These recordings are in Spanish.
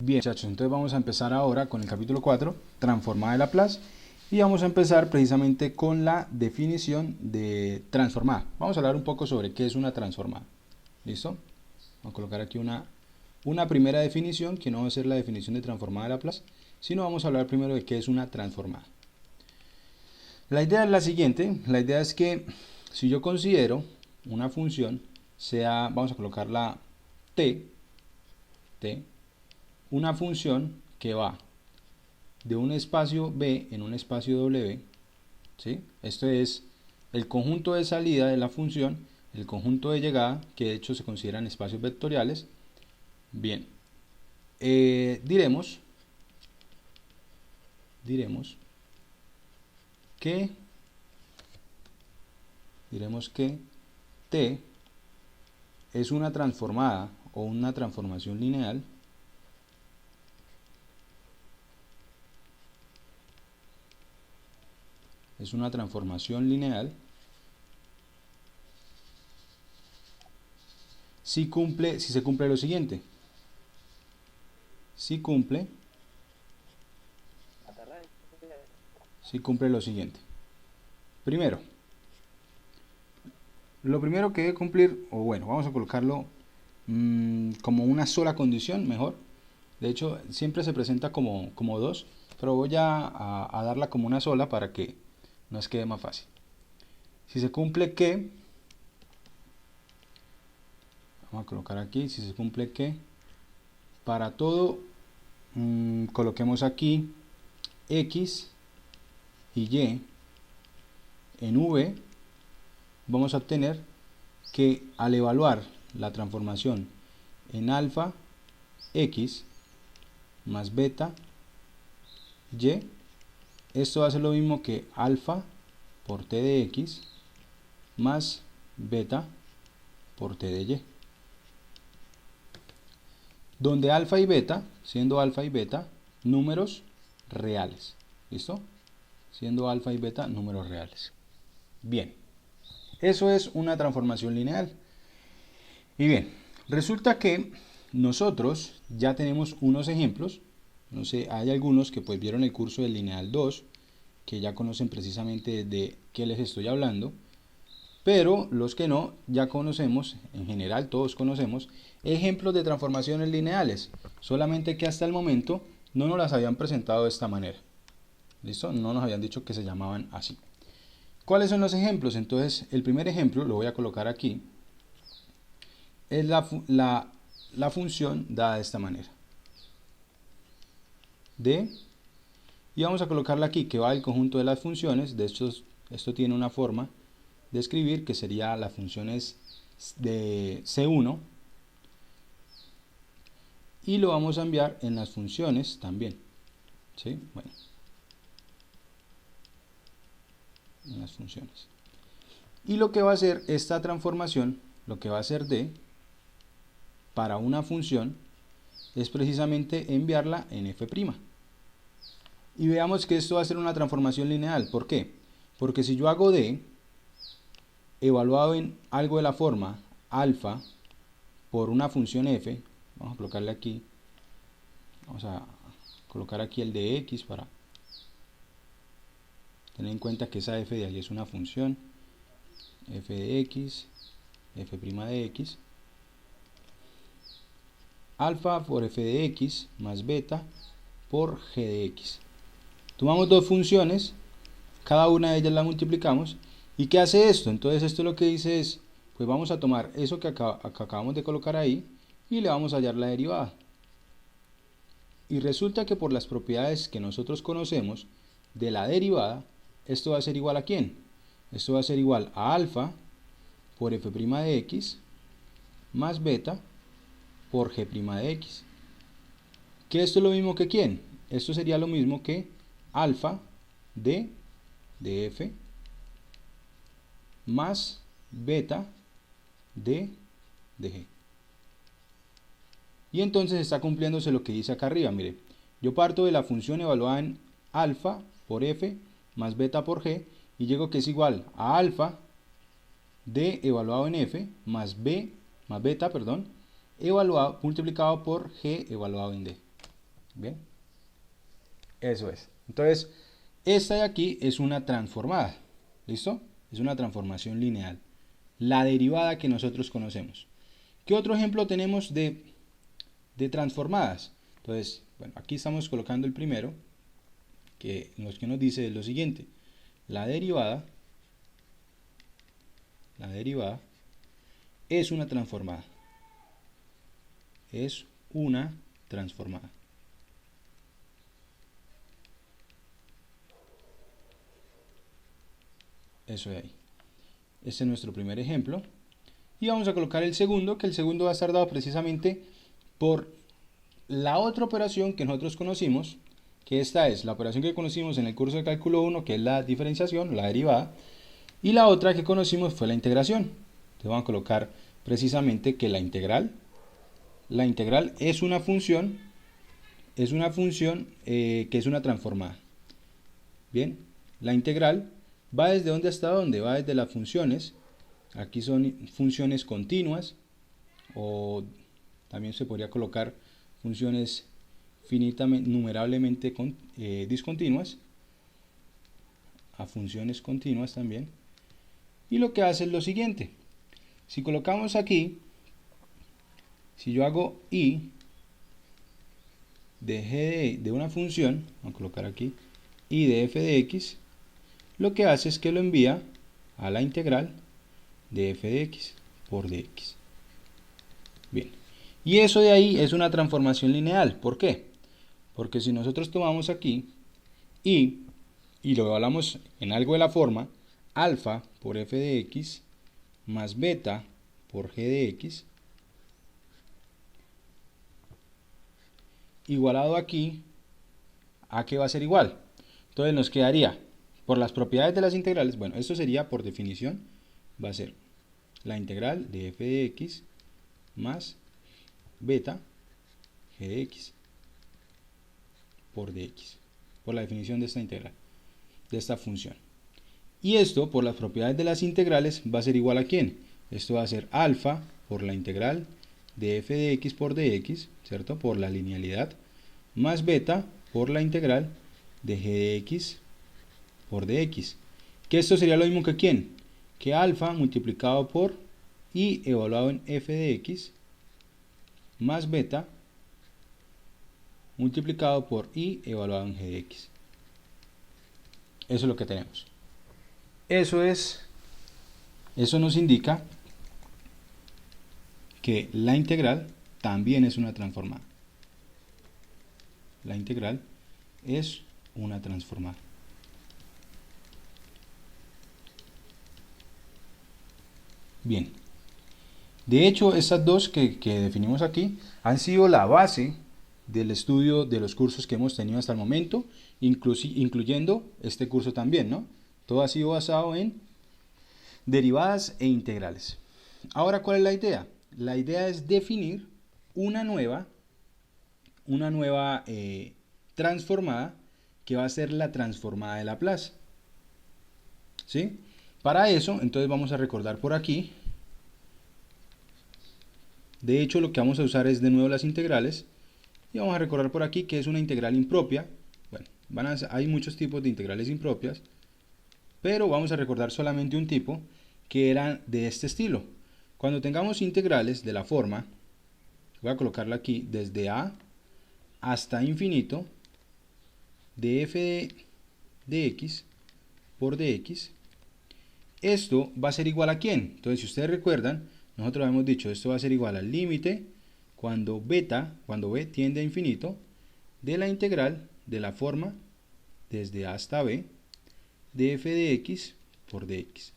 Bien, muchachos, entonces vamos a empezar ahora con el capítulo 4, transformada de Laplace, y vamos a empezar precisamente con la definición de transformada. Vamos a hablar un poco sobre qué es una transformada. ¿Listo? Vamos a colocar aquí una primera definición, que no va a ser la definición de transformada de Laplace, sino vamos a hablar primero de qué es una transformada. La idea es la siguiente, la idea es que si yo considero una función, sea, vamos a colocarla t, una función que va de un espacio B en un espacio W, ¿sí? Esto es el conjunto de salida de la función, el conjunto de llegada, que de hecho se consideran espacios vectoriales. Bien, diremos que T es una transformada o una transformación lineal si se cumple lo siguiente. Si cumple lo siguiente. Primero, lo primero que debe cumplir, o bueno, vamos a colocarlo como una sola condición, mejor. De hecho, siempre se presenta como dos, pero voy a darla como una sola para que nos quede más fácil. Si se cumple que, vamos a colocar aquí, si se cumple que, para todo, coloquemos aquí x y y en v, vamos a obtener que al evaluar la transformación en alfa x más beta y, esto va a ser lo mismo que alfa por t de x más beta por t de y, donde alfa y beta, siendo alfa y beta números reales. ¿Listo? Siendo alfa y beta números reales. Bien, eso es una transformación lineal. Y bien, resulta que nosotros ya tenemos unos ejemplos. No sé, hay algunos que pues vieron el curso del lineal 2, que ya conocen precisamente de qué les estoy hablando, pero los que no, ya conocemos, en general todos conocemos, ejemplos de transformaciones lineales, solamente que hasta el momento no nos las habían presentado de esta manera. ¿Listo? No nos habían dicho que se llamaban así. ¿Cuáles son los ejemplos? Entonces, el primer ejemplo, lo voy a colocar aquí, es la función dada de esta manera. Y vamos a colocarla aquí, que va el conjunto de las funciones. De hecho, esto tiene una forma de escribir que sería las funciones de C1, y lo vamos a enviar en las funciones también. ¿Sí? Bueno, en las funciones. Y lo que va a hacer esta transformación, lo que va a hacer D para una función, es precisamente enviarla en f'. Y veamos que esto va a ser una transformación lineal. ¿Por qué? Porque si yo hago D evaluado en algo de la forma alfa por una función f, vamos a colocarle aquí, vamos a colocar aquí el de x para tener en cuenta que esa f de ahí es una función, f de x, f' de x, alfa por f de x más beta por g de x. Tomamos dos funciones, cada una de ellas la multiplicamos. ¿Y qué hace esto? Entonces esto lo que dice es, pues vamos a tomar eso que acabamos de colocar ahí y le vamos a hallar la derivada. Y resulta que por las propiedades que nosotros conocemos de la derivada, esto va a ser igual a ¿quién? Esto va a ser igual a alfa por f' de x más beta por g' de x. ¿Que esto es lo mismo que quién? Esto sería lo mismo que alfa de f más beta de g. Y entonces está cumpliéndose lo que dice acá arriba. Mire, yo parto de la función evaluada en alfa por f más beta por g, y llego que es igual a alfa de evaluado en f más beta, evaluado multiplicado por g evaluado en d. Bien, eso es. Entonces, esta de aquí es una transformada. ¿Listo? Es una transformación lineal. La derivada que nosotros conocemos. ¿Qué otro ejemplo tenemos de transformadas? Entonces, bueno, aquí estamos colocando el primero, que nos dice lo siguiente. La derivada es una transformada. Es una transformada. Eso de ahí. Este es nuestro primer ejemplo. Y vamos a colocar el segundo, que el segundo va a estar dado precisamente por la otra operación que nosotros conocimos, que esta es la operación que conocimos en el curso de cálculo 1, que es la diferenciación, la derivada, y la otra que conocimos fue la integración. Entonces vamos a colocar precisamente que la integral es una función que es una transformada. Bien, la integral va desde dónde hasta dónde, va desde las funciones. Aquí son funciones continuas, o también se podría colocar funciones numerablemente discontinuas, a funciones continuas también. Y lo que hace es lo siguiente. Si colocamos aquí, si yo hago i de g de una función, vamos a colocar aquí i de f de x, lo que hace es que lo envía a la integral de f de x por dx. Bien, y eso de ahí es una transformación lineal. ¿Por qué? Porque si nosotros tomamos aquí y lo evaluamos en algo de la forma alfa por f de x más beta por g de x, igualado aquí, ¿a qué va a ser igual? Entonces nos quedaría, por las propiedades de las integrales, bueno, esto sería por definición, va a ser la integral de f de x más beta g de x por dx, por la definición de esta integral, de esta función. Y esto, por las propiedades de las integrales, va a ser igual a ¿quién? Esto va a ser alfa por la integral de f de x por dx, ¿cierto? Por la linealidad, más beta por la integral de g de x por dx. Que esto sería lo mismo que ¿quién? Que alfa multiplicado por y evaluado en f de x más beta multiplicado por y evaluado en g de x. Eso es lo que tenemos. Eso nos indica que la integral también es una transformada. La integral es una transformada. Bien. De hecho, estas dos que definimos aquí han sido la base del estudio de los cursos que hemos tenido hasta el momento, incluyendo este curso también, ¿no? Todo ha sido basado en derivadas e integrales. Ahora, ¿cuál es la idea? La idea es definir una nueva transformada que va a ser la transformada de Laplace. ¿Sí? Para eso, entonces vamos a recordar por aquí. De hecho, lo que vamos a usar es de nuevo las integrales. Y vamos a recordar por aquí que es una integral impropia. Bueno, hay muchos tipos de integrales impropias, pero vamos a recordar solamente un tipo, que era de este estilo. Cuando tengamos integrales de la forma, voy a colocarla aquí, desde a hasta infinito, de f de x por dx, esto va a ser igual a ¿quién? Entonces, si ustedes recuerdan, nosotros habíamos dicho, esto va a ser igual al límite cuando b tiende a infinito, de la integral de la forma desde a hasta b de f de x por dx.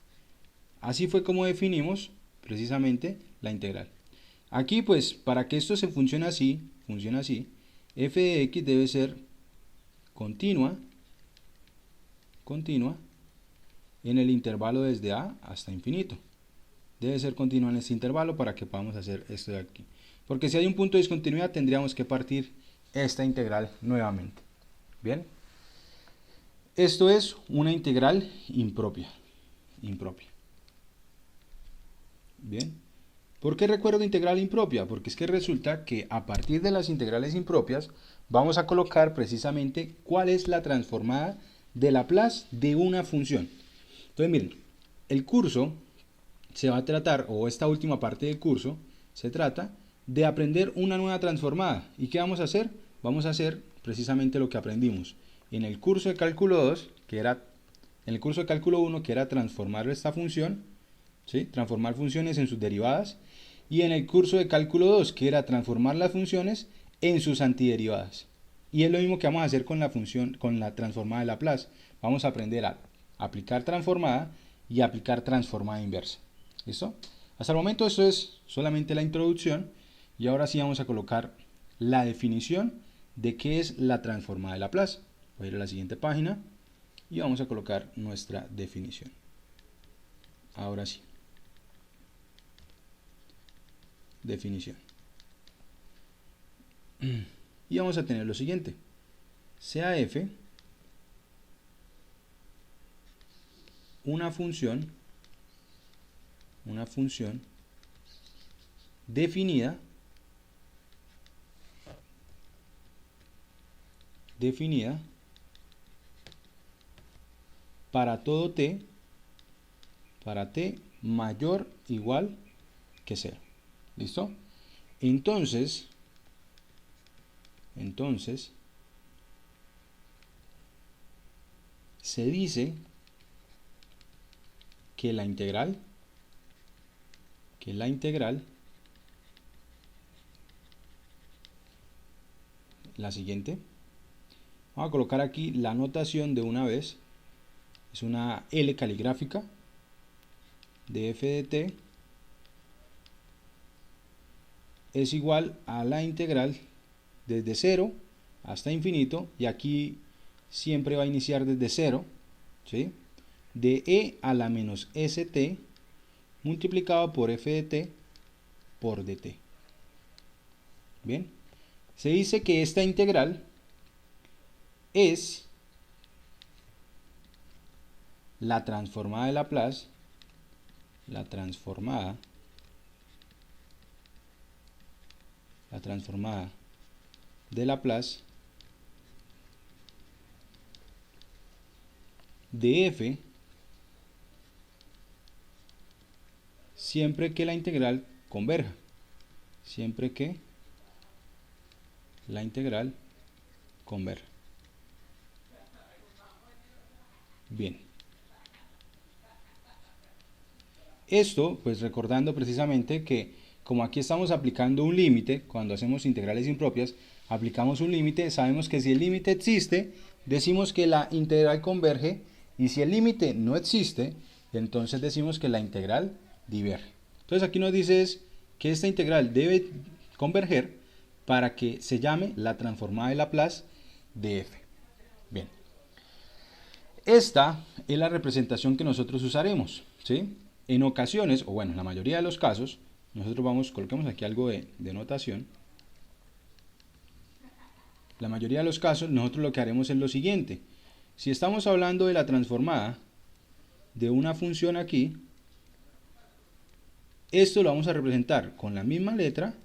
Así fue como definimos precisamente la integral. Aquí, pues, para que esto funcione así, f de x debe ser continua en el intervalo desde a hasta infinito. Debe ser continua en este intervalo para que podamos hacer esto de aquí. Porque si hay un punto de discontinuidad, tendríamos que partir esta integral nuevamente. Bien. Esto es una integral impropia. Bien. ¿Por qué recuerdo integral impropia? Porque es que resulta que a partir de las integrales impropias vamos a colocar precisamente cuál es la transformada de Laplace de una función. Entonces miren, el curso se va a tratar, o esta última parte del curso, se trata de aprender una nueva transformada. ¿Y qué vamos a hacer? Vamos a hacer precisamente lo que aprendimos en el curso de cálculo 2, en el curso de cálculo 1, que era transformar esta función, ¿sí? Transformar funciones en sus derivadas, y en el curso de cálculo 2, que era transformar las funciones en sus antiderivadas. Y es lo mismo que vamos a hacer con la función, con la transformada de Laplace. Vamos a aprender a aplicar transformada y aplicar transformada inversa. ¿Listo? Hasta el momento esto es solamente la introducción, y ahora sí vamos a colocar la definición de qué es la transformada de Laplace. Voy a ir a la siguiente página y vamos a colocar nuestra definición. Ahora sí. Definición. Y vamos a tener lo siguiente. Sea f una función definida para todo t mayor o igual que 0. ¿Listo? Entonces se dice que la integral la siguiente. Vamos a colocar aquí la notación de una vez. Es una L caligráfica de f de t es igual a la integral desde 0 hasta infinito, y aquí siempre va a iniciar desde 0, ¿sí? De e a la menos st multiplicado por f de t por dt. Bien, se dice que esta integral es la transformada de Laplace, la transformada de Laplace de f siempre que la integral converja. Siempre que la integral converja. Bien. Esto, pues recordando precisamente que como aquí estamos aplicando un límite, cuando hacemos integrales impropias, aplicamos un límite, sabemos que si el límite existe, decimos que la integral converge, y si el límite no existe, entonces decimos que la integral diverge. Entonces aquí nos dice que esta integral debe converger para que se llame la transformada de Laplace de f. Bien. Esta es la representación que nosotros usaremos, ¿sí? En ocasiones, o bueno, en la mayoría de los casos, nosotros coloquemos aquí algo de notación. La mayoría de los casos, nosotros lo que haremos es lo siguiente. Si estamos hablando de la transformada de una función aquí, esto lo vamos a representar con la misma letra,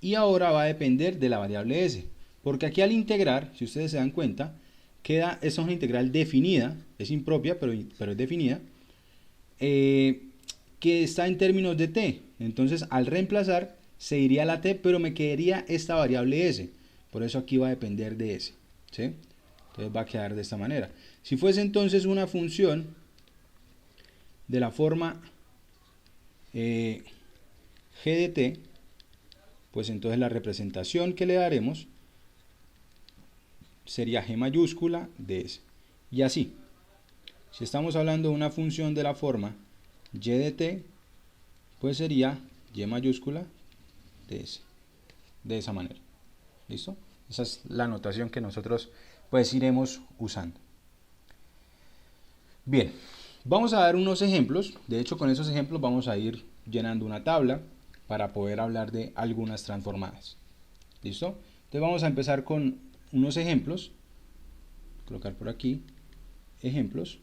y ahora va a depender de la variable s. Porque aquí al integrar, si ustedes se dan cuenta, esta es una integral definida, es impropia, pero es definida, que está en términos de t. Entonces al reemplazar se iría la t, pero me quedaría esta variable s. Por eso aquí va a depender de s, ¿sí? Entonces va a quedar de esta manera. Si fuese entonces una función de la forma g de t, pues entonces la representación que le daremos sería g mayúscula de s. Y así, si estamos hablando de una función de la forma y de t, pues sería y mayúscula de s. De esa manera. ¿Listo? Esa es la notación que nosotros pues iremos usando. Bien, vamos a dar unos ejemplos. De hecho, con esos ejemplos vamos a ir llenando una tabla para poder hablar de algunas transformadas. ¿Listo? Entonces vamos a empezar con unos ejemplos. Colocar por aquí ejemplos.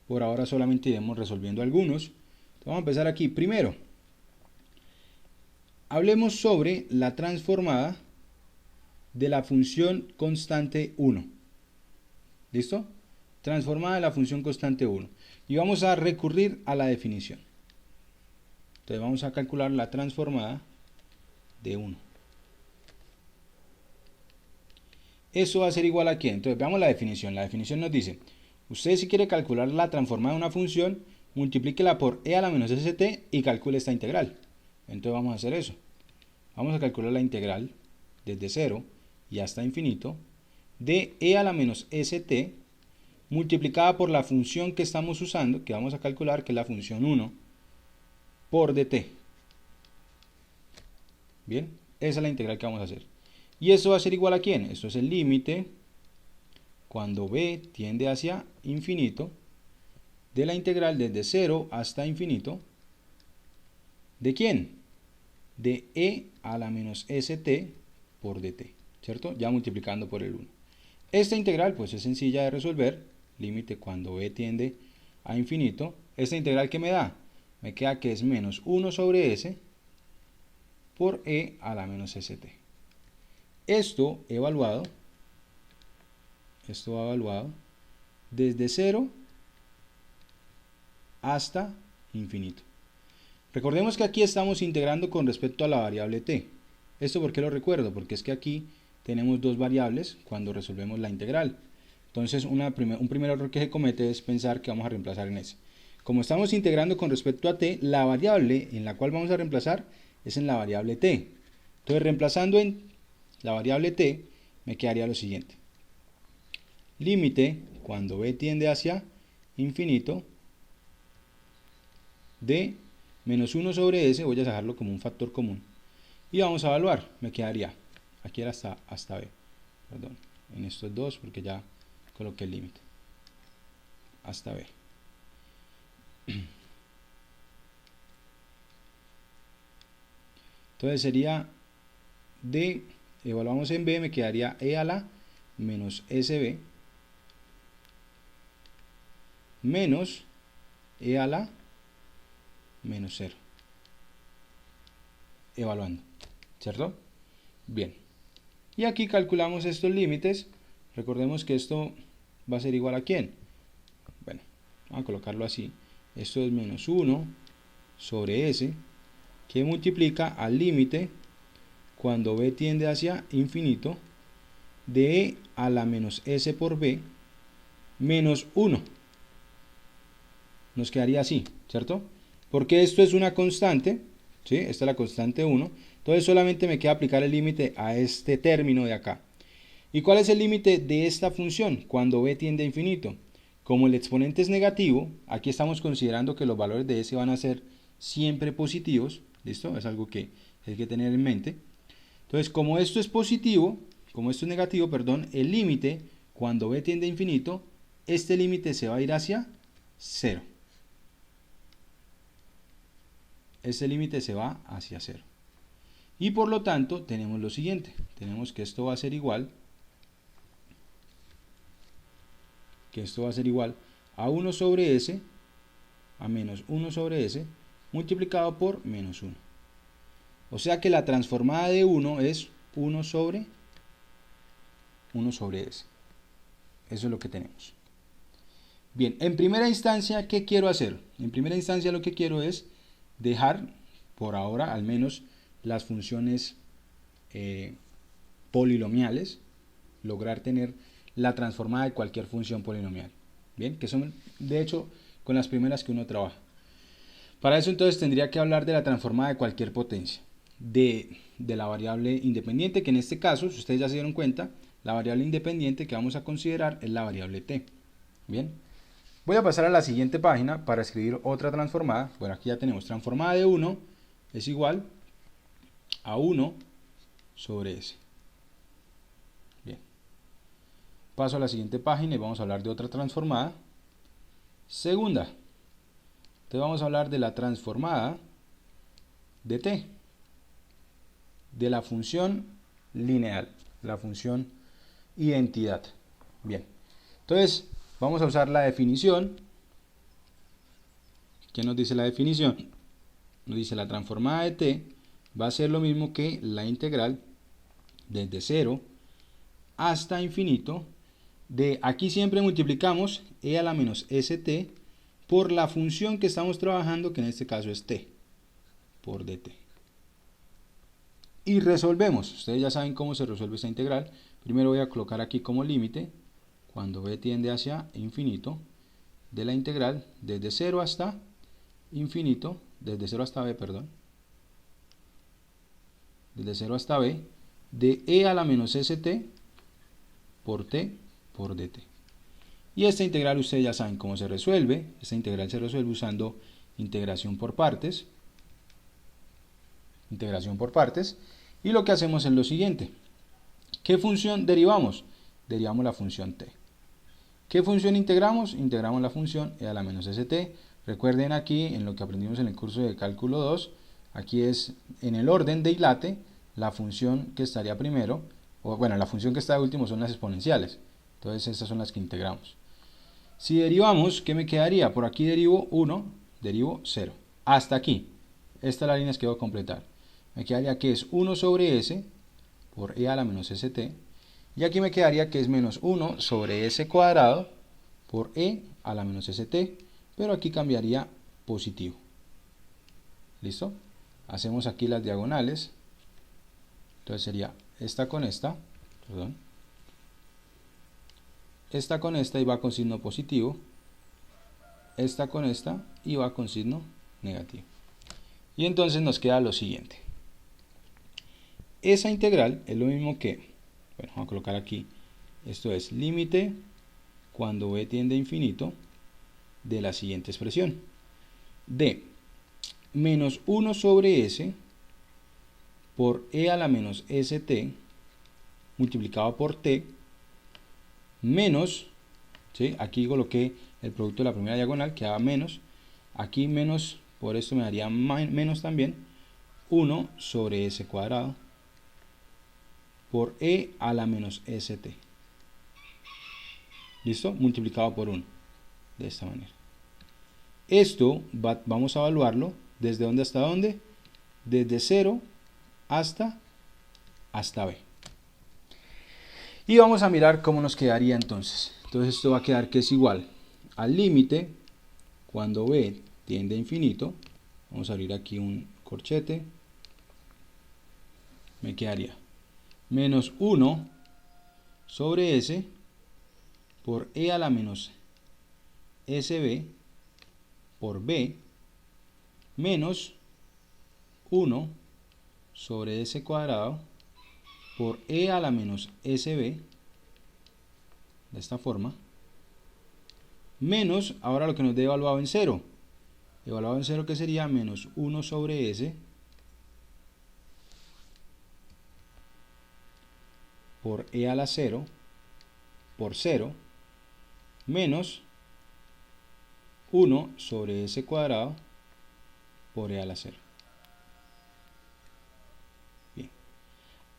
Por ahora solamente iremos resolviendo algunos. Entonces, vamos a empezar aquí. Primero, hablemos sobre la transformada de la función constante 1. ¿Listo? Transformada de la función constante 1. Y vamos a recurrir a la definición. Entonces vamos a calcular la transformada de 1. Eso va a ser igual a ¿qué? Entonces veamos la definición. La definición nos dice, usted si quiere calcular la transformada de una función, multiplíquela por e a la menos st y calcule esta integral. Entonces vamos a hacer eso. Vamos a calcular la integral desde 0 y hasta infinito de e a la menos st multiplicada por la función que estamos usando, que vamos a calcular, que es la función 1 por dt. Bien, esa es la integral que vamos a hacer. ¿Y eso va a ser igual a quién? Esto es el límite cuando b tiende hacia infinito de la integral desde 0 hasta infinito. ¿De quién? De e a la menos st por dt, ¿cierto? Ya multiplicando por el 1. Esta integral pues es sencilla de resolver, límite cuando b tiende a infinito. Esta integral que me da, me queda que es menos 1 sobre s por e a la menos st. Esto evaluado desde 0 hasta infinito. Recordemos que aquí estamos integrando con respecto a la variable t. ¿Esto por qué lo recuerdo? Porque es que aquí tenemos dos variables cuando resolvemos la integral. Entonces un primer error que se comete es pensar que vamos a reemplazar en s. Como estamos integrando con respecto a t, la variable en la cual vamos a reemplazar es en la variable t. Entonces reemplazando en la variable t, me quedaría lo siguiente. Límite cuando b tiende hacia infinito de menos 1 sobre s, voy a dejarlo como un factor común. Y vamos a evaluar, me quedaría, aquí era hasta b, perdón, en estos dos porque ya coloqué el límite, hasta b. Entonces sería de, evaluamos en b, me quedaría e a la menos sb menos e a la menos 0. Evaluando, ¿cierto? Bien. Y aquí calculamos estos límites. Recordemos que esto va a ser igual a ¿quién? Bueno, vamos a colocarlo así. Esto es menos 1 sobre s, que multiplica al límite cuando b tiende hacia infinito de e a la menos s por b menos 1. Nos quedaría así, ¿cierto? Porque esto es una constante, ¿sí? Esta es la constante 1. Entonces solamente me queda aplicar el límite a este término de acá. ¿Y cuál es el límite de esta función cuando b tiende a infinito? Como el exponente es negativo, aquí estamos considerando que los valores de s van a ser siempre positivos. ¿Listo? Es algo que hay que tener en mente. Entonces, como esto es positivo, como esto es negativo, perdón, el límite cuando b tiende a infinito, este límite se va a ir hacia 0. Este límite se va hacia 0. Y por lo tanto tenemos lo siguiente. Tenemos que esto va a ser igual. A 1 sobre s, a menos 1 sobre s, multiplicado por menos 1. O sea que la transformada de 1 es 1 sobre s. Eso es lo que tenemos. Bien, en primera instancia, ¿qué quiero hacer? En primera instancia lo que quiero es dejar, por ahora al menos, las funciones polinomiales, lograr tener la transformada de cualquier función polinomial. Bien, que son de hecho con las primeras que uno trabaja. Para eso entonces tendría que hablar de la transformada de cualquier potencia, de la variable independiente, que en este caso, si ustedes ya se dieron cuenta, la variable independiente que vamos a considerar es la variable t. Bien, voy a pasar a la siguiente página para escribir otra transformada. Bueno, aquí ya tenemos transformada de 1 es igual a 1 sobre s. Bien, paso a la siguiente página y vamos a hablar de otra transformada. Segunda, entonces vamos a hablar de la transformada de t, de la función lineal, la función identidad. Bien, entonces vamos a usar la definición ¿Qué nos dice la definición? Nos dice la transformada de t va a ser lo mismo que la integral desde 0 hasta infinito de, aquí siempre multiplicamos e a la menos st por la función que estamos trabajando, que en este caso es t, por dt. Y resolvemos. Ustedes ya saben cómo se resuelve esta integral. Primero voy a colocar aquí como límite, cuando b tiende hacia infinito, de la integral desde 0 hasta infinito, desde 0 hasta b, perdón, desde 0 hasta b, de e a la menos st por t por dt. Y esta integral ustedes ya saben cómo se resuelve. Esta integral se resuelve usando integración por partes. Integración por partes. Y lo que hacemos es lo siguiente. ¿Qué función derivamos? Derivamos la función t. ¿Qué función integramos? Integramos la función e a la menos st. Recuerden aquí, en lo que aprendimos en el curso de cálculo 2, aquí es en el orden de dilate, la función que estaría primero, o bueno, la función que está de último son las exponenciales. Entonces estas son las que integramos. Si derivamos, ¿qué me quedaría? Por aquí derivo 1, derivo 0. Hasta aquí. Esta es la línea que debo completar. Me quedaría que es 1 sobre s por e a la menos st. Y aquí me quedaría que es menos 1 sobre s cuadrado por e a la menos st. Pero aquí cambiaría positivo. ¿Listo? Hacemos aquí las diagonales. Entonces sería esta con esta. Perdón. Esta con esta y va con signo positivo. Esta con esta y va con signo negativo. Y entonces nos queda lo siguiente. Esa integral es lo mismo que, bueno, vamos a colocar aquí, esto es límite cuando b tiende a infinito de la siguiente expresión. De menos 1 sobre s por e a la menos st multiplicado por t menos, ¿sí? Aquí coloqué el producto de la primera diagonal, que daba menos, aquí menos, por esto me daría menos también, 1 sobre s cuadrado por e a la menos st. ¿Listo? Multiplicado por 1, de esta manera. Esto vamos a evaluarlo, ¿desde dónde hasta dónde? Desde 0 hasta b. Y vamos a mirar cómo nos quedaría entonces. Entonces esto va a quedar que es igual al límite cuando b tiende a infinito. Vamos a abrir aquí un corchete. Me quedaría menos 1 sobre s por e a la menos sb por b menos 1 sobre s cuadrado por e a la menos sb, de esta forma, menos, ahora lo que nos dé evaluado en 0, evaluado en 0 que sería menos 1 sobre s por e a la 0 por 0 menos 1 sobre s cuadrado por e a la 0. Bien.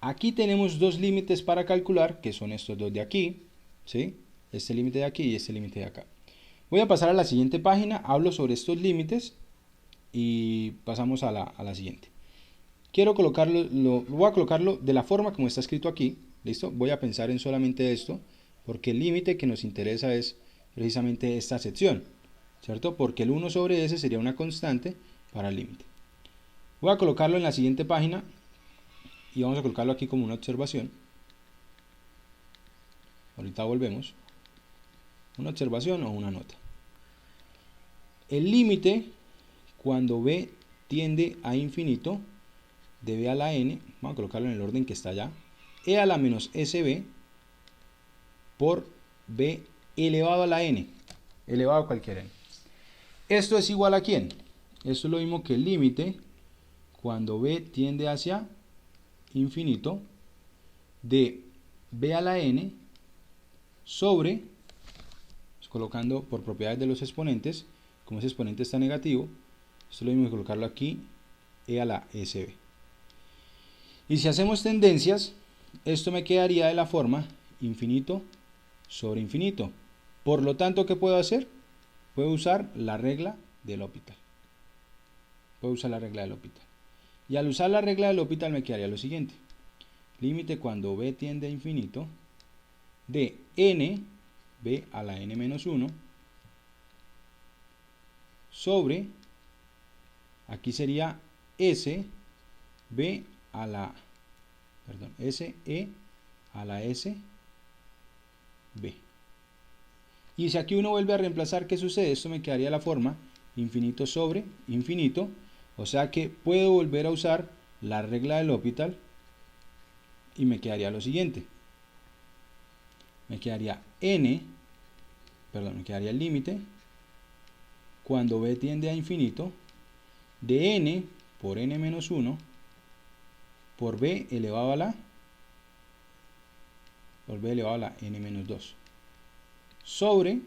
Aquí tenemos dos límites para calcular, que son estos dos de aquí, ¿sí? Este límite de aquí y este límite de acá. Voy a pasar a la siguiente página, hablo sobre estos límites y pasamos a la siguiente. Quiero colocarlo, voy a colocarlo de la forma como está escrito aquí, ¿listo? Voy a pensar en solamente esto, porque el límite que nos interesa es precisamente esta sección, ¿cierto? Porque el 1 sobre s sería una constante para el límite. Voy a colocarlo en la siguiente página y vamos a colocarlo aquí como una observación. Ahorita volvemos. Una observación o una nota. El límite cuando b tiende a infinito de b a la n, vamos a colocarlo en el orden que está allá, e a la menos sb por b elevado a la n, elevado a cualquier n. ¿Esto es igual a quién? Esto es lo mismo que el límite cuando b tiende hacia infinito de b a la n sobre, colocando por propiedades de los exponentes, como ese exponente está negativo, esto es lo mismo que colocarlo aquí, e a la sb. Y si hacemos tendencias, esto me quedaría de la forma infinito sobre infinito. Por lo tanto, ¿qué puedo hacer? Puedo usar la regla de L'Hopital. puedo usar la regla de L'Hopital. Y al usar la regla de L'Hopital me quedaría lo siguiente. Límite cuando b tiende a infinito de n, b a la n menos 1, sobre, aquí sería s, b a la, perdón, s, e a la s, b. Y si aquí uno vuelve a reemplazar, ¿qué sucede? Esto me quedaría la forma infinito sobre infinito, o sea que puedo volver a usar la regla de L'Hopital y me quedaría lo siguiente. Me quedaría n, perdón, me quedaría el límite cuando b tiende a infinito de n por n menos 1 por b elevado a la n menos 2 sobre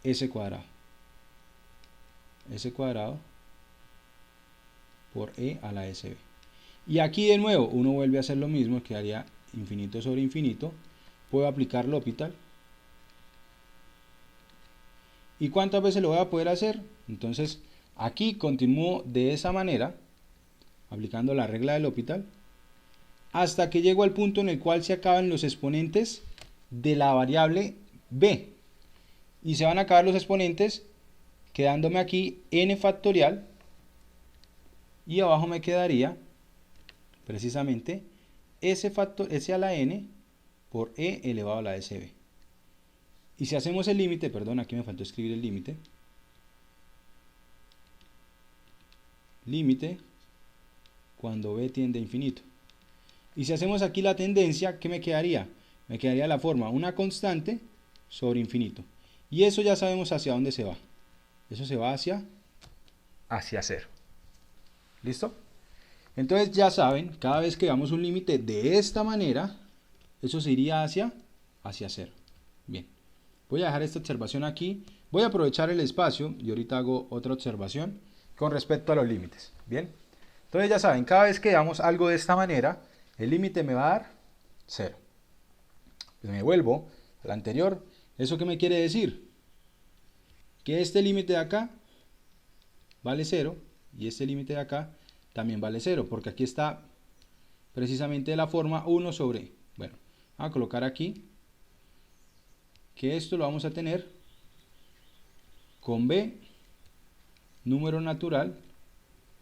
s cuadrado por e a la sb. Y aquí de nuevo uno vuelve a hacer lo mismo, quedaría infinito sobre infinito. Puedo aplicar L'Hopital. ¿Y cuántas veces lo voy a poder hacer? Entonces aquí continúo de esa manera, aplicando la regla de L'Hopital, hasta que llego al punto en el cual se acaban los exponentes de la variable b. Y se van a acabar los exponentes quedándome aquí n factorial, y abajo me quedaría precisamente s a la n por e elevado a la sb. Y si hacemos el límite, perdón, aquí me faltó escribir el límite. Límite cuando b tiende a infinito. Y si hacemos aquí la tendencia, ¿qué me quedaría? Me quedaría la forma una constante sobre infinito. Y eso ya sabemos hacia dónde se va. Eso se va hacia 0. ¿Listo? Entonces ya saben, cada vez que veamos un límite de esta manera, eso se iría hacia 0. Bien. Voy a dejar esta observación aquí. Voy a aprovechar el espacio y ahorita hago otra observación con respecto a los límites. Bien. Entonces ya saben, cada vez que veamos algo de esta manera, el límite me va a dar 0. Pues me vuelvo al anterior. ¿Eso qué me quiere decir? Que este límite de acá vale 0 y este límite de acá también vale 0, porque aquí está precisamente la forma 1 sobre, bueno, vamos a colocar aquí que esto lo vamos a tener con b, número natural,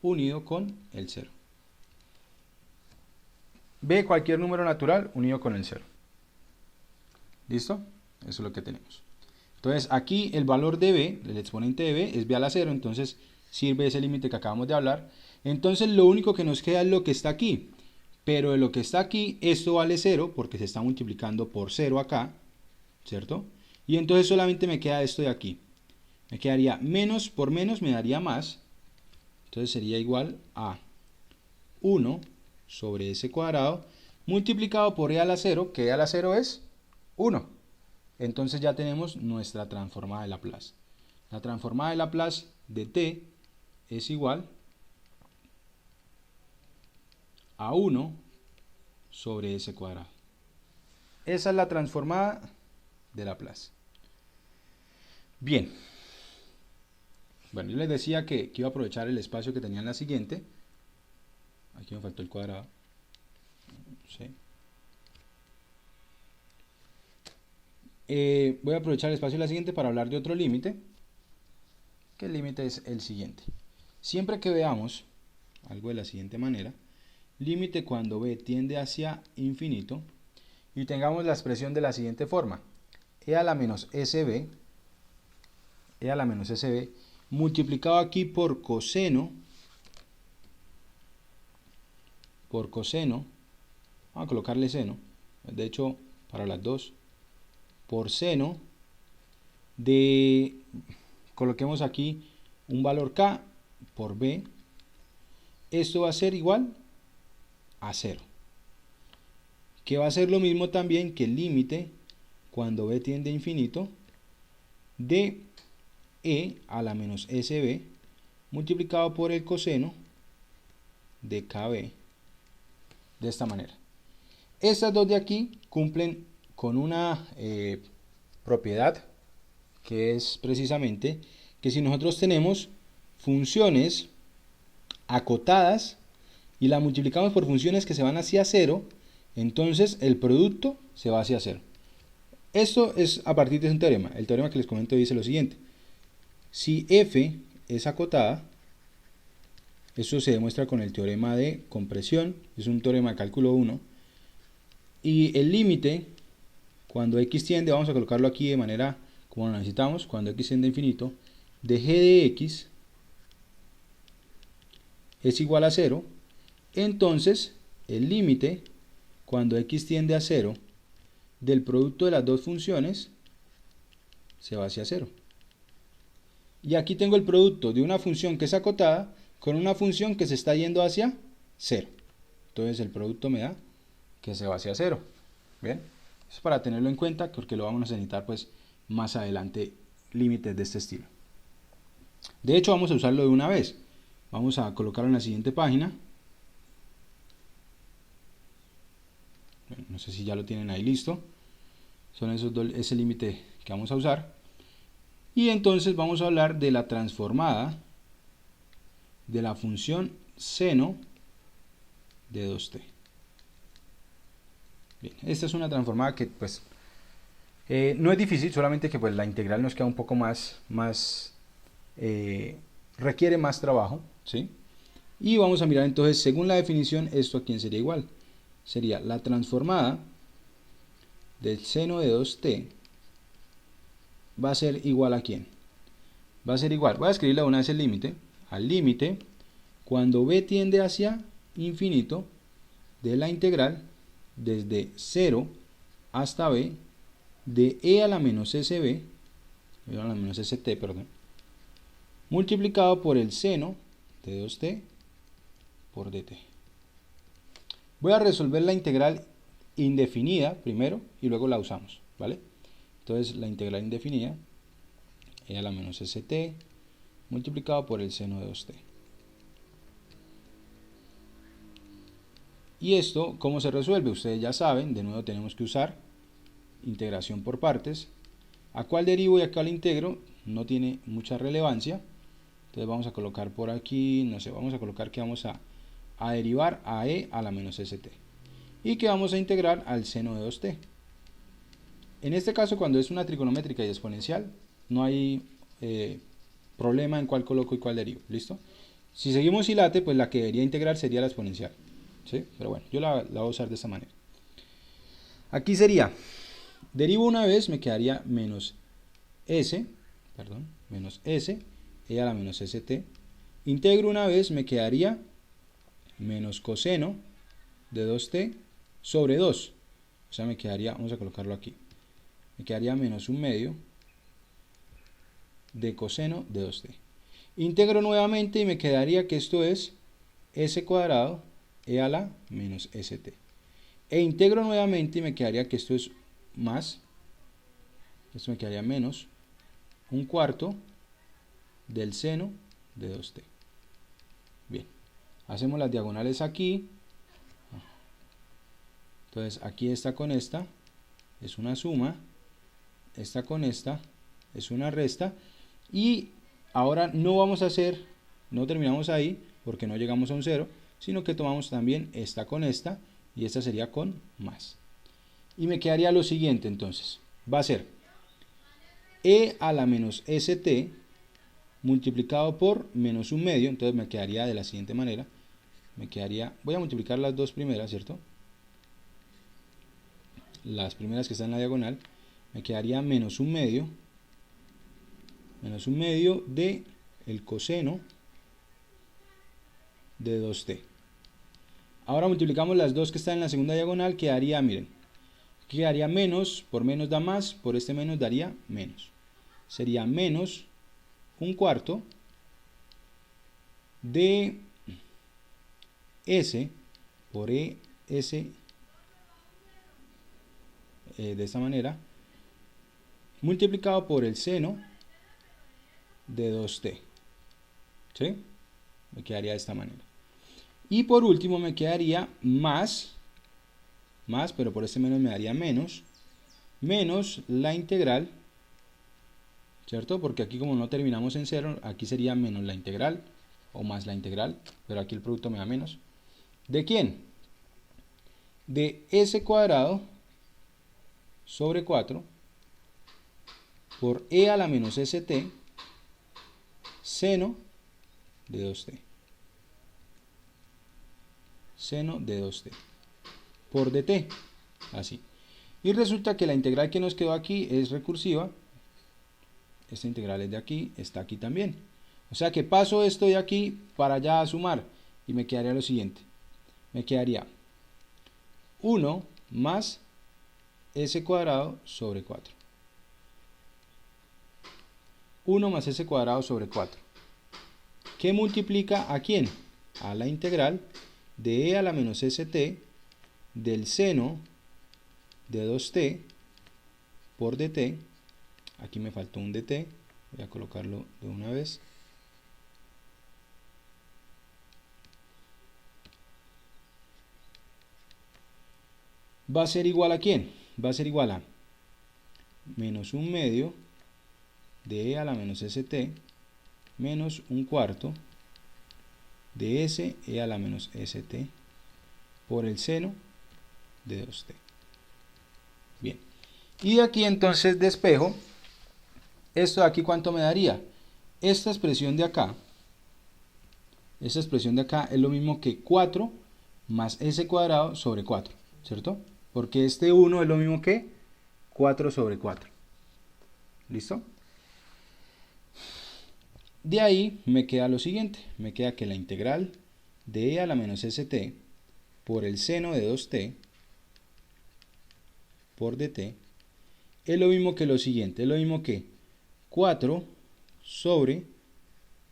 unido con el 0. b, cualquier número natural, unido con el 0. ¿Listo? Eso es lo que tenemos. Entonces aquí el valor de b, el exponente de b, es b a la 0, entonces sirve ese límite que acabamos de hablar. Entonces lo único que nos queda es lo que está aquí. Pero de lo que está aquí, esto vale 0 porque se está multiplicando por 0 acá, ¿cierto? Y entonces solamente me queda esto de aquí. Me quedaría menos por menos, me daría más. Entonces sería igual a 1 sobre s cuadrado multiplicado por e a la 0, que e a la 0 es 1. Entonces ya tenemos nuestra transformada de Laplace. La transformada de Laplace de t es igual a 1 sobre s cuadrado. Esa es la transformada de Laplace. Bien. Bueno, yo les decía que iba a aprovechar el espacio que tenía en la siguiente. Aquí me faltó el cuadrado. Sí. Voy a aprovechar el espacio de la siguiente para hablar de otro límite. Que el límite es el siguiente. Siempre que veamos algo de la siguiente manera, límite cuando b tiende hacia infinito, y tengamos la expresión de la siguiente forma: e a la menos sb multiplicado aquí por coseno, vamos a colocarle seno, de hecho para las dos, por seno de, coloquemos aquí un valor k por b, esto va a ser igual a 0, que va a ser lo mismo también que el límite cuando b tiende a infinito de e a la menos sb multiplicado por el coseno de kb, de esta manera. Estas dos de aquí cumplen con una propiedad, que es precisamente que si nosotros tenemos funciones acotadas y la multiplicamos por funciones que se van hacia 0, entonces el producto se va hacia 0. Esto es a partir de un teorema. El teorema que les comento dice lo siguiente. Si f es acotada, esto se demuestra con el teorema de compresión, es un teorema de cálculo 1, y el límite, cuando x tiende, vamos a colocarlo aquí de manera como lo necesitamos, cuando x tiende a infinito, de g de x es igual a 0, entonces el límite, cuando x tiende a 0, del producto de las dos funciones, se va hacia 0. Y aquí tengo el producto de una función que es acotada con una función que se está yendo hacia 0. Entonces el producto me da que se va hacia 0. ¿Bien? Eso es para tenerlo en cuenta porque lo vamos a necesitar pues más adelante, límites de este estilo. De hecho vamos a usarlo de una vez. Vamos a colocarlo en la siguiente página. Bueno, no sé si ya lo tienen ahí listo. Son esos dos, ese límite que vamos a usar. Y entonces vamos a hablar de la transformada de la función seno de 2t. Bien, esta es una transformada que pues no es difícil, solamente que pues la integral nos queda un poco más requiere más trabajo, ¿sí? Y vamos a mirar entonces, según la definición, esto a quién sería igual. Sería la transformada del seno de 2t va a ser igual a quién. Va a ser igual, voy a escribirle una vez el límite. Al límite, cuando b tiende hacia infinito, de la integral desde 0 hasta b de e a la menos sb, a la menos st, perdón, multiplicado por el seno de 2t por dt. Voy a resolver la integral indefinida primero y luego la usamos, ¿vale? Entonces la integral indefinida, e a la menos st, multiplicado por el seno de 2t. Y esto, ¿cómo se resuelve? Ustedes ya saben, de nuevo tenemos que usar integración por partes. ¿A cuál derivo y a cuál integro? No tiene mucha relevancia. Entonces vamos a colocar por aquí, no sé, vamos a colocar que vamos a derivar a e a la menos st. Y que vamos a integrar al seno de 2t. En este caso, cuando es una trigonométrica y exponencial, no hay problema en cuál coloco y cuál derivo. ¿Listo? Si seguimos hilate, pues la que debería integrar sería la exponencial. ¿Sí? Pero bueno, yo la voy a usar de esta manera. Aquí sería, derivo una vez, me quedaría menos s, e a la menos st. Integro una vez, me quedaría menos coseno de 2t sobre 2. O sea, me quedaría, vamos a colocarlo aquí, me quedaría menos 1/2 de coseno de 2t. Integro nuevamente y me quedaría que esto es s cuadrado e a la menos st. E integro nuevamente y me quedaría que esto es más, esto me quedaría menos 1/4 del seno de 2t. Bien, hacemos las diagonales aquí. Entonces aquí esta con esta es una suma, esta con esta es una resta, y ahora no vamos a hacer, no terminamos ahí porque no llegamos a un 0, sino que tomamos también esta con esta y esta sería con más. Y me quedaría lo siguiente entonces, va a ser e a la menos st multiplicado por menos 1/2, entonces me quedaría de la siguiente manera, me quedaría, voy a multiplicar las dos primeras, ¿cierto? Las primeras que están en la diagonal, me quedaría menos 1/2 de el coseno de 2t. Ahora multiplicamos las dos que están en la segunda diagonal, quedaría, miren, quedaría menos, por menos da más, por este menos daría menos. Sería menos 1/4 de s por es de esta manera, multiplicado por el seno de 2t. ¿Sí? Me quedaría de esta manera. Y por último me quedaría más, pero por este menos me daría menos la integral. ¿cierto? Porque aquí como no terminamos en 0, aquí sería menos la integral o más la integral, pero aquí el producto me da menos. ¿De quién? De s cuadrado sobre 4 por e a la menos st seno de 2t. Seno de 2t por dt, así. Y resulta que la integral que nos quedó aquí es recursiva. Esta integral es de aquí, está aquí también. O sea que paso esto de aquí para allá a sumar y me quedaría lo siguiente. Me quedaría 1 más s cuadrado sobre 4. 1 más s cuadrado sobre 4. ¿Qué multiplica a quién? A la integral de e a la menos st del seno de 2t por dt. Aquí me faltó un dt, voy a colocarlo de una vez. ¿Va a ser igual a quién? Va a ser igual a menos un medio de e a la menos st menos un cuarto de s e a la menos st por el seno de 2t. Bien. Y de aquí entonces despejo. ¿Esto de aquí cuánto me daría? Esta expresión de acá es lo mismo que 4 más s cuadrado sobre 4, ¿cierto? Porque este 1 es lo mismo que 4 sobre 4. ¿Listo? De ahí me queda lo siguiente. Me queda que la integral de e a la menos st por el seno de 2t por dt es lo mismo que lo siguiente. Es lo mismo que 4 sobre,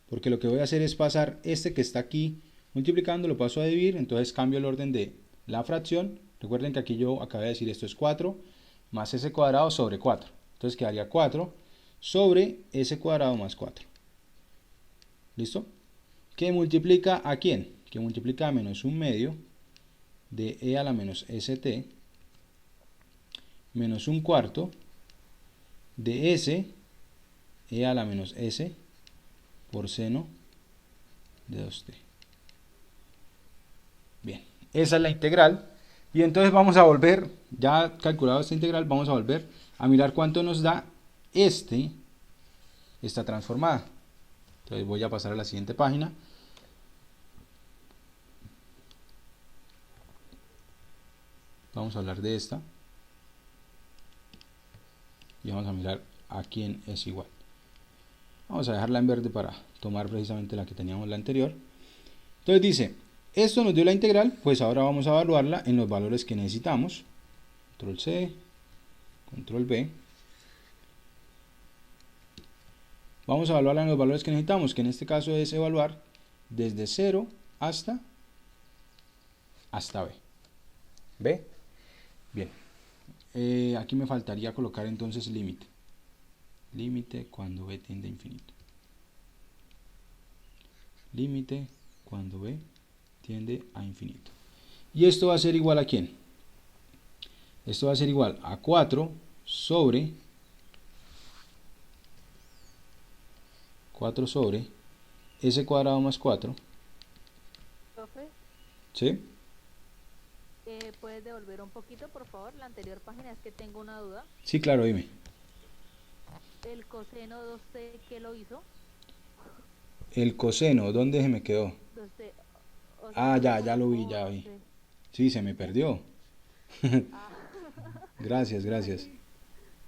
porque lo que voy a hacer es pasar este que está aquí multiplicando, lo paso a dividir, entonces cambio el orden de la fracción. Recuerden que aquí yo acabé de decir esto es 4 más s cuadrado sobre 4. Entonces quedaría 4 sobre s cuadrado más 4. ¿Listo? ¿Qué multiplica a quién? Que multiplica a menos un medio de e a la menos st menos un cuarto de s e a la menos s por seno de 2t. Bien, esa es la integral. Y entonces vamos a volver, ya calculado esta integral, vamos a volver a mirar cuánto nos da esta transformada. Entonces voy a pasar a la siguiente página. Vamos a hablar de esta. Y vamos a mirar a quién es igual. Vamos a dejarla en verde para tomar precisamente la que teníamos la anterior. Entonces dice, esto nos dio la integral, pues ahora vamos a evaluarla en los valores que necesitamos. Control C, Control V. Vamos a evaluarla en los valores que necesitamos, que en este caso es evaluar desde 0 hasta B. ¿Ve? Bien. Aquí me faltaría colocar entonces límite. Límite cuando b tiende a infinito. Límite cuando b tiende a infinito. ¿Y esto va a ser igual a quién? Esto va a ser igual a 4 sobre 4 sobre s cuadrado más 4. Profe, ¿Sí? ¿puedes devolver un poquito, por favor? La anterior página, es que tengo una duda. Sí, claro, dime. El coseno 2t, ¿qué lo hizo? El coseno, ¿dónde se me quedó? 2t, o sea, Ah, yo lo ya lo vi, coloco ya vi. de... Sí, se me ¿Sí? perdió. Ah, Gracias, gracias. ay,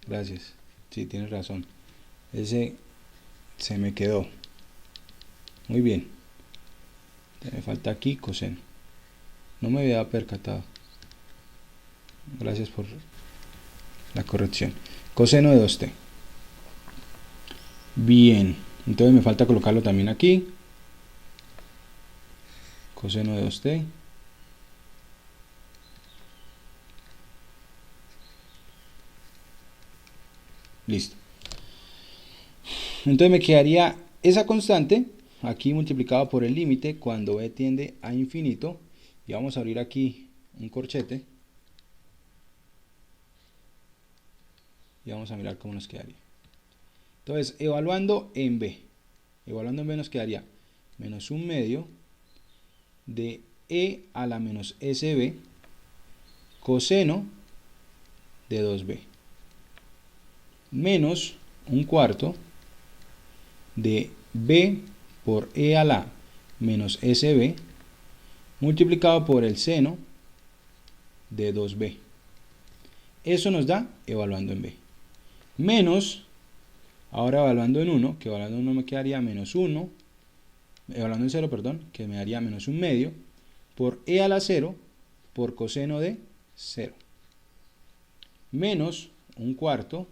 Gracias. Sí, tienes razón. Ese se me quedó. Muy bien. Me falta aquí coseno. No me había percatado. Gracias por la corrección. Coseno de 2t. Bien. Entonces me falta colocarlo también aquí. Coseno de 2t. Listo. Entonces me quedaría esa constante aquí multiplicado por el límite cuando b tiende a infinito. Y vamos a abrir aquí un corchete. Y vamos a mirar cómo nos quedaría. Entonces, evaluando en B nos quedaría menos 1/2 de e a la menos sb coseno de 2b menos 1/4 de b por e a la menos sb multiplicado por el seno de 2b. Eso nos da evaluando en b. Menos, ahora evaluando en 1, que evaluando en 1 me quedaría menos 1, evaluando en 0, perdón, que me daría menos 1/2 por e a la 0 por coseno de 0. Menos 1/4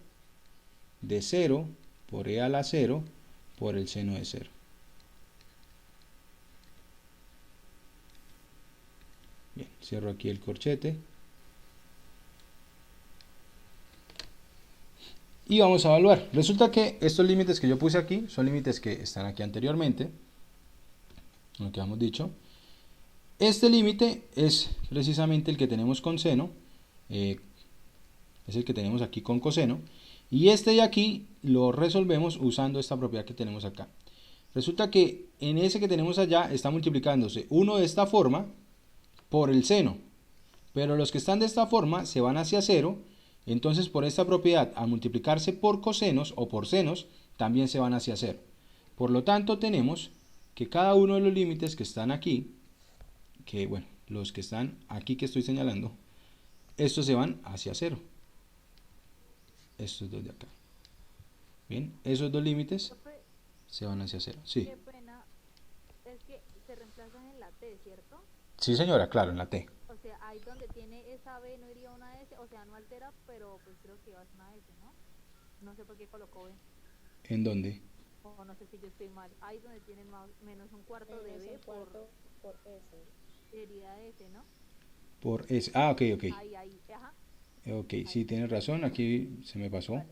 de 0 por e a la 0 por el seno de 0. Bien, cierro aquí el corchete. Y vamos a evaluar. Resulta que estos límites que yo puse aquí son límites que están aquí anteriormente, lo que hemos dicho. Este límite es precisamente el que tenemos con seno, es el que tenemos aquí con coseno, y este de aquí lo resolvemos usando esta propiedad que tenemos acá. Resulta que en ese que tenemos allá está multiplicándose uno de esta forma por el seno, pero los que están de esta forma se van hacia 0, entonces por esta propiedad al multiplicarse por cosenos o por senos también se van hacia 0. Por lo tanto tenemos que cada uno de los límites que están aquí, que bueno, los que están aquí que estoy señalando, estos se van hacia 0. Estos dos de acá. Bien, esos dos límites se van hacia 0. Sí. Qué pena, es que se reemplazan en la T, ¿cierto? Sí, señora, claro, en la T. O sea, ahí donde tiene esa B no iría una S, o sea, no altera, pero pues creo que va a ser una S, ¿no? No sé por qué colocó B, ¿En dónde? o no sé si yo estoy mal. Ahí donde tienen menos 1/4 de B por S, sería S, ¿no? Por S. Ah, ok, ok. Ahí, ajá. Ok, sí, tienes razón, aquí se me pasó. Vale.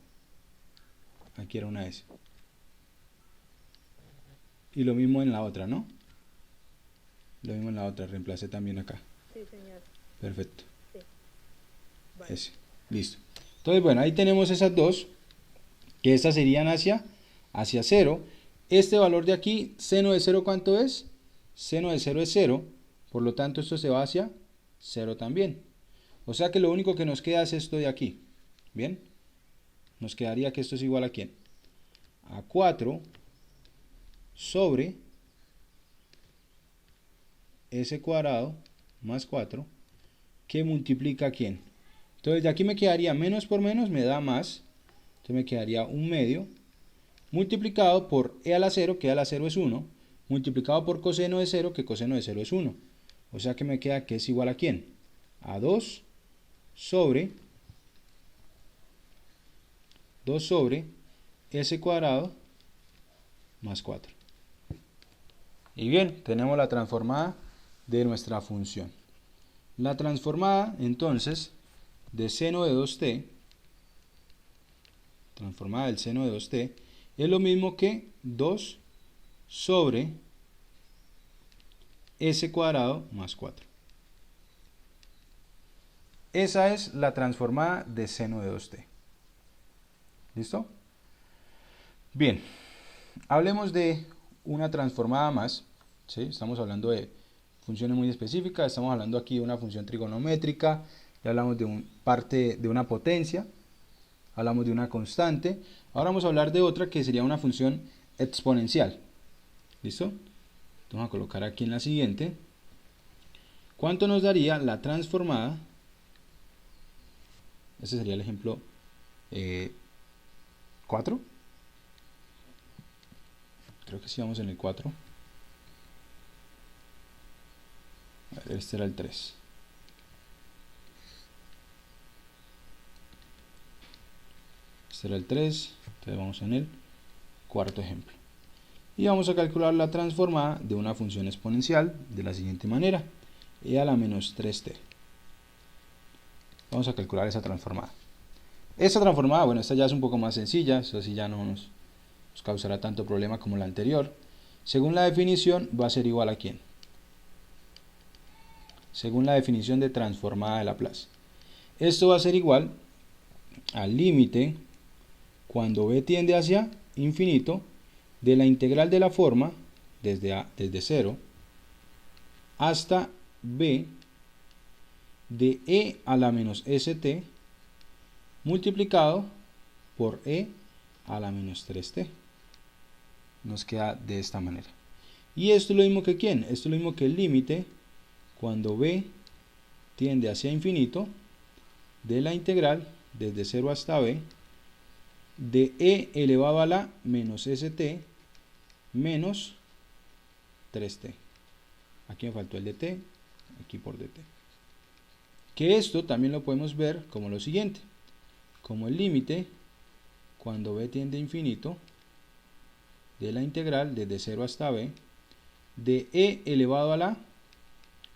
Aquí era una S. Y lo mismo en la otra, ¿no? Lo mismo en la otra, reemplacé también acá. Sí, señor. Perfecto. Sí. Vale. S. Listo. Entonces, bueno, ahí tenemos esas dos, que estas serían hacia 0. Este valor de aquí, seno de 0, ¿cuánto es? Seno de 0 es 0, por lo tanto esto se va hacia 0 también. O sea que lo único que nos queda es esto de aquí. ¿Bien? Nos quedaría que esto es igual a ¿quién? A 4 sobre s cuadrado más 4, que multiplica ¿quién? Entonces de aquí me quedaría menos por menos, me da más. Entonces me quedaría 1/2 multiplicado por e a la 0, que e a la 0 es 1, multiplicado por coseno de 0, que coseno de 0 es 1. O sea que me queda que es igual a ¿quién? A 2 sobre s cuadrado más 4. Y bien, tenemos la transformada de nuestra función. La transformada, entonces, de seno de 2t, transformada del seno de 2t, es lo mismo que 2 sobre s cuadrado más 4. Esa es la transformada de seno de 2t. ¿Listo? Bien, hablemos de una transformada más. ¿Sí? Estamos hablando de funciones muy específicas, estamos hablando aquí de una función trigonométrica, ya hablamos de parte de una potencia, hablamos de una constante. Ahora vamos a hablar de otra que sería una función exponencial. ¿Listo? Vamos a colocar aquí en la siguiente. ¿Cuánto nos daría la transformada? Este sería el ejemplo 4. Creo que sí vamos en el 4. A ver, este era el 3. Este era el 3. Entonces vamos en el cuarto ejemplo. Y vamos a calcular la transformada de una función exponencial de la siguiente manera. E a la menos 3t. Vamos a calcular esa transformada. Esta transformada, bueno, esta ya es un poco más sencilla, eso sí ya no nos causará tanto problema como la anterior. Según la definición, va a ser igual a ¿quién? Según la definición de transformada de Laplace. Esto va a ser igual al límite cuando b tiende hacia infinito de la integral de la forma desde 0 hasta b de e a la menos st multiplicado por e a la menos 3t. Nos queda de esta manera. Y esto es lo mismo que ¿quién? Esto es lo mismo que el límite cuando b tiende hacia infinito de la integral desde 0 hasta b de e elevado a la menos st menos 3t. Aquí me faltó el dt, aquí por dt. Que esto también lo podemos ver como lo siguiente, como el límite cuando b tiende a infinito de la integral desde 0 hasta b de e elevado a la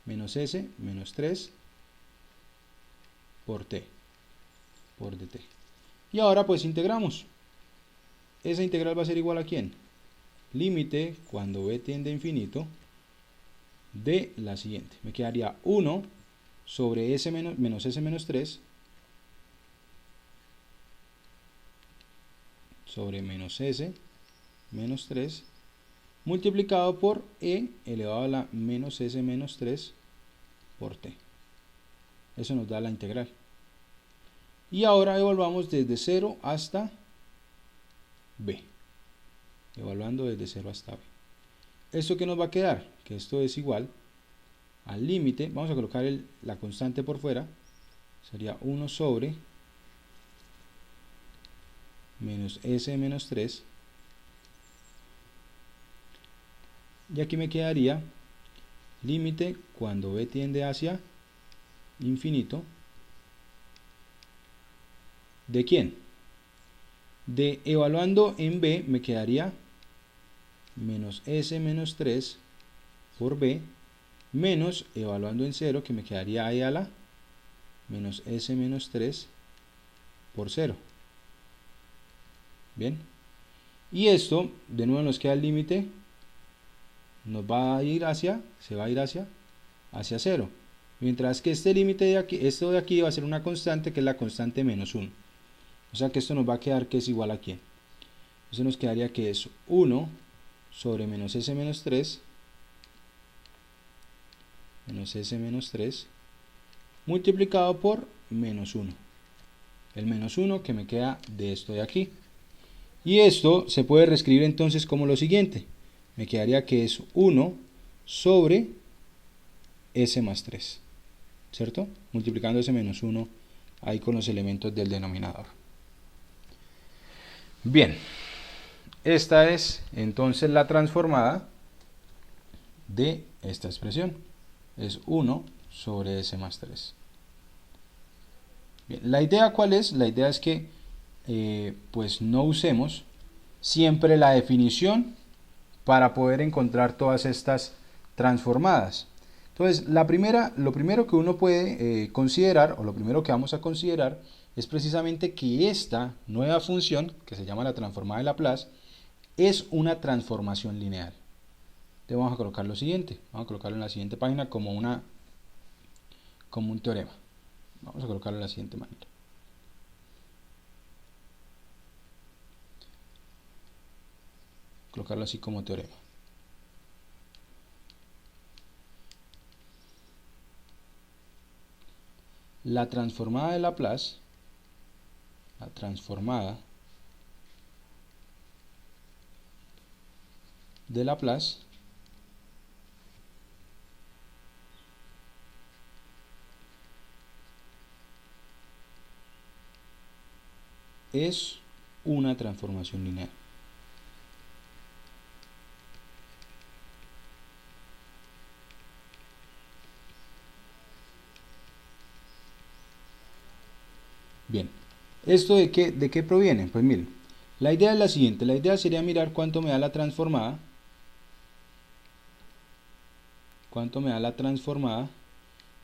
menos s menos 3 por t por dt. Y ahora pues integramos. Esa integral va a ser igual a ¿quién? Límite cuando b tiende a infinito de la siguiente. Me quedaría 1 sobre s menos s menos 3 sobre menos s menos 3 multiplicado por e elevado a la menos s menos 3 por t. Eso nos da la integral. Y ahora evaluamos desde 0 hasta b. Evaluando desde 0 hasta b. ¿Esto qué nos va a quedar? Que esto es igual al límite. Vamos a colocar la constante por fuera. Sería 1 sobre menos s menos 3. Y aquí me quedaría límite cuando b tiende hacia infinito. ¿De quién? De evaluando en b me quedaría menos s menos 3 por b menos evaluando en 0 que me quedaría e a la menos s menos 3 por 0. Bien. Y esto, de nuevo nos queda el límite, nos va a ir hacia, se va a ir hacia 0. Mientras que este límite de aquí, esto de aquí va a ser una constante que es la constante menos 1. O sea que esto nos va a quedar que es igual a ¿quién? Entonces nos quedaría que es 1 sobre menos s menos 3 multiplicado por menos 1. El menos 1 que me queda de esto de aquí. Y esto se puede reescribir entonces como lo siguiente. Me quedaría que es 1 sobre s más 3. ¿Cierto? Multiplicando ese menos 1 ahí con los elementos del denominador. Bien, esta es entonces la transformada de esta expresión. Es 1 sobre s más 3. Bien, ¿la idea cuál es? La idea es que pues no usemos siempre la definición para poder encontrar todas estas transformadas. Entonces, lo primero que uno puede considerar, o lo primero que vamos a considerar, es precisamente que esta nueva función, que se llama la transformada de Laplace, es una transformación lineal. Entonces vamos a colocar lo siguiente, vamos a colocarlo en la siguiente página como un teorema. Vamos a colocarlo de la siguiente manera. Colocarlo así como teorema. La transformada de Laplace, es una transformación lineal. Bien, ¿esto de qué proviene? Pues miren, la idea es la siguiente, la idea sería mirar cuánto me da la transformada,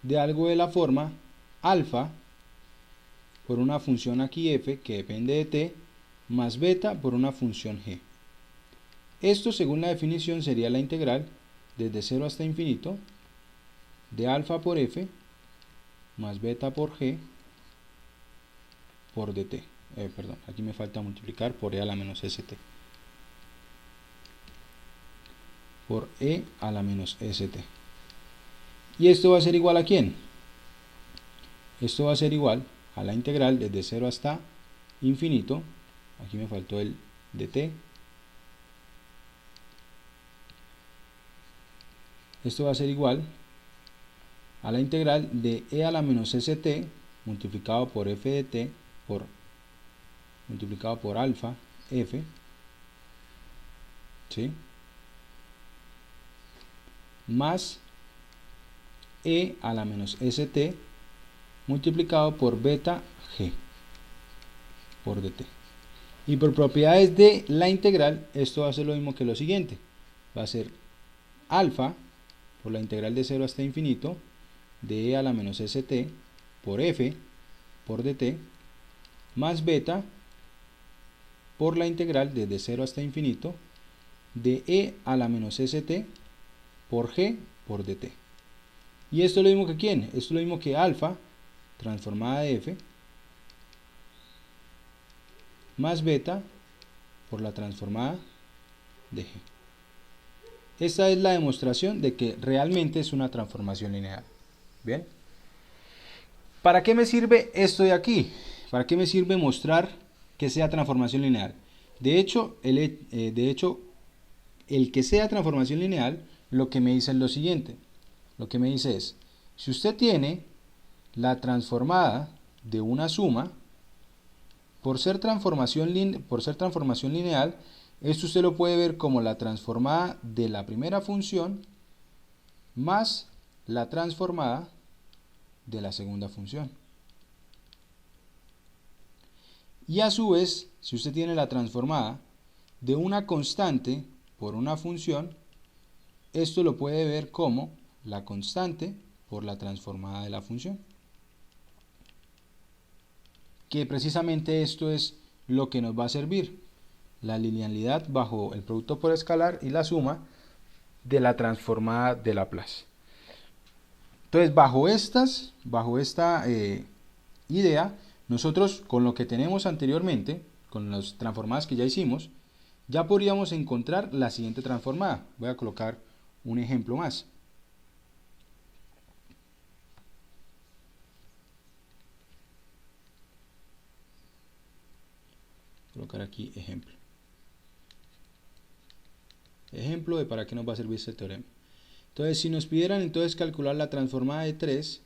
de algo de la forma alfa por una función aquí f que depende de t más beta por una función g. Esto según la definición sería la integral desde 0 hasta infinito de alfa por f más beta por g por dt. Perdón, aquí me falta multiplicar por e a la menos st. por e a la menos st. ¿Y esto va a ser igual a quién? Esto va a ser igual a la integral desde 0 hasta infinito. Aquí me faltó el dt. Esto va a ser igual a la integral de e a la menos st multiplicado por f de t multiplicado por alfa f, ¿sí? Más e a la menos st multiplicado por beta g por dt. Y por propiedades de la integral, esto va a ser lo mismo que lo siguiente. Va a ser alfa por la integral de 0 hasta infinito de e a la menos st por f por dt más beta por la integral desde 0 hasta infinito de e a la menos st por g por dt. Y esto es lo mismo que ¿quién? Esto es lo mismo que alfa transformada de f más beta por la transformada de g. Esta es la demostración de que realmente es una transformación lineal. Bien. ¿Para qué me sirve esto de aquí? ¿Para qué me sirve mostrar que sea transformación lineal? De hecho, el que sea transformación lineal, lo que me dice es lo siguiente. Lo que me dice es, si usted tiene la transformada de una suma, por ser transformación lineal, esto usted lo puede ver como la transformada de la primera función más la transformada de la segunda función. Y a su vez, si usted tiene la transformada de una constante por una función, esto lo puede ver como la constante por la transformada de la función. Que precisamente esto es lo que nos va a servir, la linealidad bajo el producto por escalar y la suma de la transformada de Laplace. Entonces, bajo esta idea, nosotros con lo que tenemos anteriormente, con las transformadas que ya hicimos, ya podríamos encontrar la siguiente transformada. Voy a colocar un ejemplo más. Colocar aquí ejemplo. Ejemplo de para qué nos va a servir este teorema. Entonces, si nos pidieran entonces calcular la transformada de 3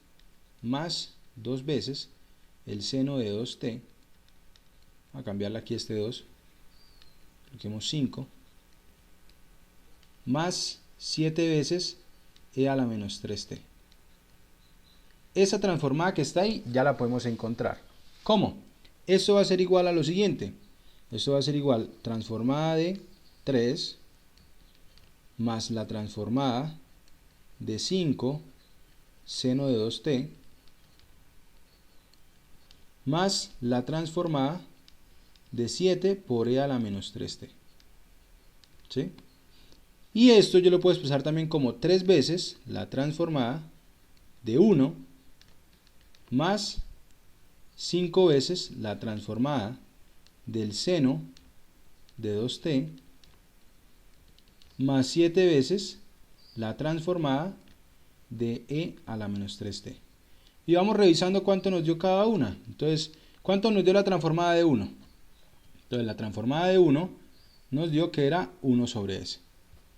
más 2 veces el seno de 2t, a cambiarle aquí este 2, coloquemos 5, más 7 veces e a la menos 3t. Esa transformada que está ahí ya la podemos encontrar. ¿Cómo? Esto va a ser igual a lo siguiente. Esto va a ser igual transformada de 3 más la transformada de 5 seno de 2t más la transformada de 7 por e a la menos 3t. ¿Sí? Y esto yo lo puedo expresar también como 3 veces la transformada de 1 más 5 veces la transformada del seno de 2t más 7 veces la transformada de e a la menos 3t. Y vamos revisando cuánto nos dio cada una. Entonces, ¿cuánto nos dio la transformada de 1? Entonces, la transformada de 1 nos dio que era 1 sobre s.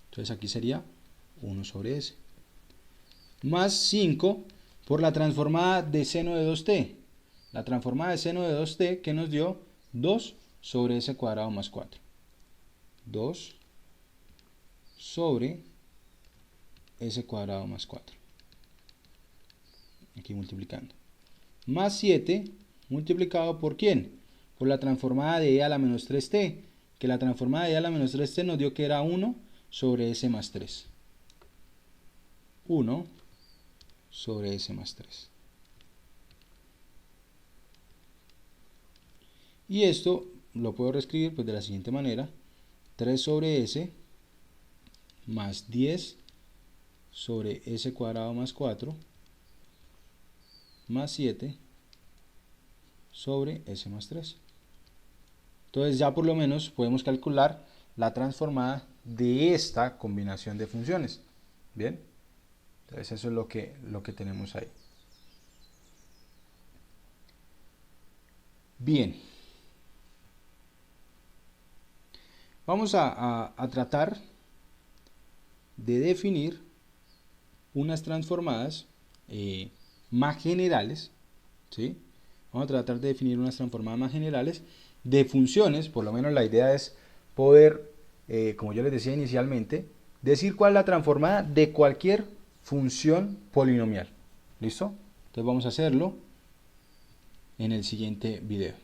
Entonces, aquí sería 1 sobre s. Más 5 por la transformada de seno de 2t. La transformada de seno de 2t que nos dio 2 sobre s cuadrado más 4. 2 sobre s cuadrado más 4. Aquí multiplicando. Más 7 multiplicado por ¿quién? Por la transformada de e a la menos 3t. Que la transformada de e a la menos 3t nos dio que era 1 sobre s más 3. 1 sobre s más 3. Y esto lo puedo reescribir pues de la siguiente manera. 3 sobre s más 10 sobre s cuadrado más 4 más 7 sobre s más 3. Entonces ya por lo menos podemos calcular la transformada de esta combinación de funciones. Bien, entonces eso es lo que tenemos ahí. Bien, vamos a tratar de definir unas transformadas más generales, ¿sí? Vamos a tratar de definir unas transformadas más generales de funciones. Por lo menos la idea es poder, como yo les decía inicialmente, decir cuál es la transformada de cualquier función polinomial. ¿Listo? Entonces vamos a hacerlo en el siguiente video.